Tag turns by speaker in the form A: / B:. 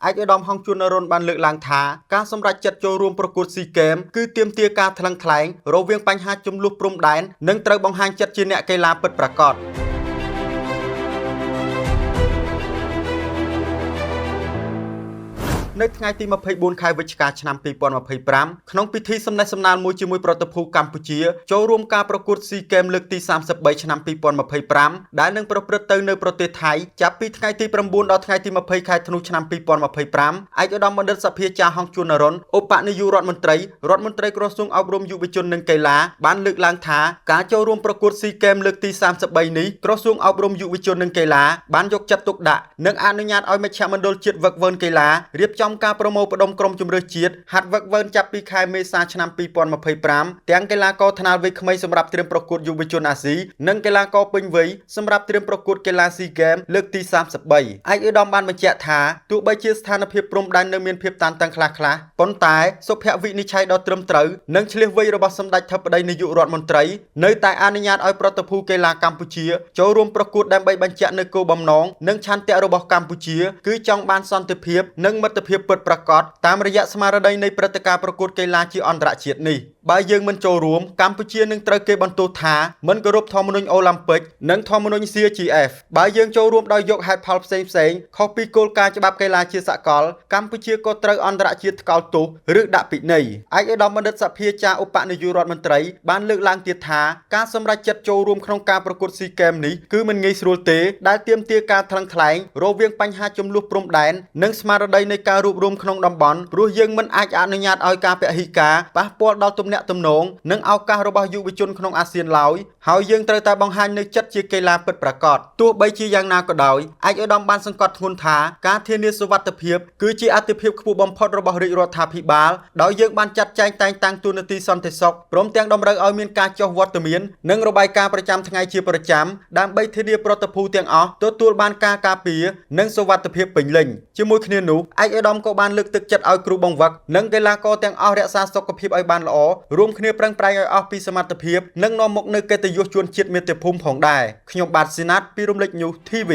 A: ឯកឧត្តមហងជួននរុនបានលើកឡើងថាការសម្រេចចិត្តចូលរួមប្រកួតស៊ីហ្គេមគឺទាមទារការថ្លឹងថ្លែងរវាងបញ្ហាចំនួនព្រំដែននិងត្រូវបង្ហាញចិត្តជាអ្នកកីឡាពិតប្រាកដនៅថ្ងៃទី24ខែវិច្ឆិកាឆ្នាំ2025ក្នុងពិធីសម្ដែងសម្ដាលមួយជាមួយប្រតិភូកម្ពុជាចូលរួមការប្រកួតស៊ីហ្គេមលើកទី33ឆ្នាំ2025ដែលនឹងប្រព្រឹត្តទៅនៅប្រទេសថៃចាប់ពីថ្ងៃទី9ដល់ថ្ងៃទី20ខែធ្នូឆ្នាំ2025ឯកឧត្តមបណ្ឌិតសភាចារហងជួននរុនឧបនាយករដ្ឋមន្ត្រីក្រសួងអប់រំយុវជននិងកីឡាបានលើកឡើងថាការចូលរួមប្រកួតស៊ីហ្គេមលើកទី33នេះក្រសួងអប់រំយុវជននិងកីឡាបានយកចិត្តទុកដាក់និងអនុញ្ញាតឲ្យមជ្ឈមណ្ឌលជាតិវឹកវើកីឡារៀបចំការប្រមូលផ្ដុំក្រុមជម្រើសជាតិហាត់វឹកវើចាប់ពីខែមេសាឆ្នាំ2025ទាំងកីឡាករថ្នាលវ័យក្មេងសម្រាប់ត្រៀមប្រកួតយុវជនអាស៊ីនិងកីឡាករពេញវ័យសម្រាប់ត្រៀមប្រកួតកីឡាស៊ីហ្គេមលើកទី33ឯកឧត្តមបានបញ្ជាក់ថាទោះបីជាស្ថានភាពព្រំដែននៅមានភាពតានតឹងខ្លះៗប៉ុន្តែសុភវិនិច្ឆ័យដ៏ត្រឹមត្រូវនិងឆ្លៀសវៃរបស់សម្ដេចធិបតីនាយករដ្ឋមន្ត្រីនៅតែអនុញ្ញាតឲ្យប្រតិភូកីឡាកម្ពុជាចូលរួមប្រកួតដើម្បីបញ្ជាក់នូវគោលបំណងនិងឆន្ទៈរបស់កម្ពុជាគឺចង់បានសន្តិភាពនិងមិត្តភាពពិតប្រាកដតាមរយៈស្មារតីនៃព្រឹត្តិការណ៍ប្រកួតកីឡាជាអន្តរជាតិនេះបើយើងមិនចូលរួមកម្ពុជានឹងត្រូវគេបន្ទោសថាមិនគោរពធម្មនុញ្ញអូឡ িম্প ិកនិងធម្មនុញ្ញ CGF បើយើងចូលរួមដោយយកហេតុផលផ្សេងខុសពីគោលការណ៍ច្បាប់កីឡាជាសកលកម្ពុជាក៏ត្រូវអន្តរជាតិថ្កោលទោសឬដាក់ពិន័យឯកឧត្តមបណ្ឌិតសភាចារឧបនាយករដ្ឋមន្ត្រីបានលើកឡើងទៀតថាការសម្រេចចិត្តចូលរួមក្នុងការប្រកួតស៊ីហ្គេមនេះគឺមិនងាយស្រួលទេដែលទាមទារការថ្លឹងថ្លែងរវាងបញ្ហាចំនួនព្រំដែននិងស្មារតីនៃការរួបរวมក្នុងតំបន់ព្រោះយើងមិនអាចអនុញ្ញាតឲ្យការពហិការប៉ះពាល់ដល់ទំនាក់ទំនងនិងឱកាសរបស់យុវជនក្នុងអាស៊ានឡើយហើយយើងត្រូវតែបង្ហាញនូវចិត្តជាកីឡាពិតប្រាកដទោះបីជាយ៉ាងណាក៏ដោយឯកឧត្តមបានសង្កត់ធ្ងន់ថាការធានាសុវត្ថិភាពគឺជាអាទិភាពខ្ពស់បំផុតរបស់រាជរដ្ឋាភិបាលដោយយើងបានចាត់ចែងតែងតាំងទូនាទីសន្តិសុខព្រមទាំងតម្រូវឲ្យមានការចុះវត្តមាននិងរបាយការណ៍ប្រចាំថ្ងៃជាប្រចាំដើម្បីធានាប្រតិភូទាំងអស់ទទួលបានការការពារនិងសុវត្ថិភាពពេញលេញជាមួយគ្នានោះឯកឧត្តមក៏បានលើកទឹកចិត្តឲ្យគ្រូបង្វឹកនិងកីឡាករទាំងអស់រក្សាសុខភាពឲ្យបានល្អរួមគ្នាប្រឹងប្រែងឲ្យអស់ពីសមត្ថភាពនិងនាំមកនូវកិត្តិយសជូនជាតិមាតុភូមិផងដែរខ្ញុំបាទស៊ីណាតពីរំលេច News TV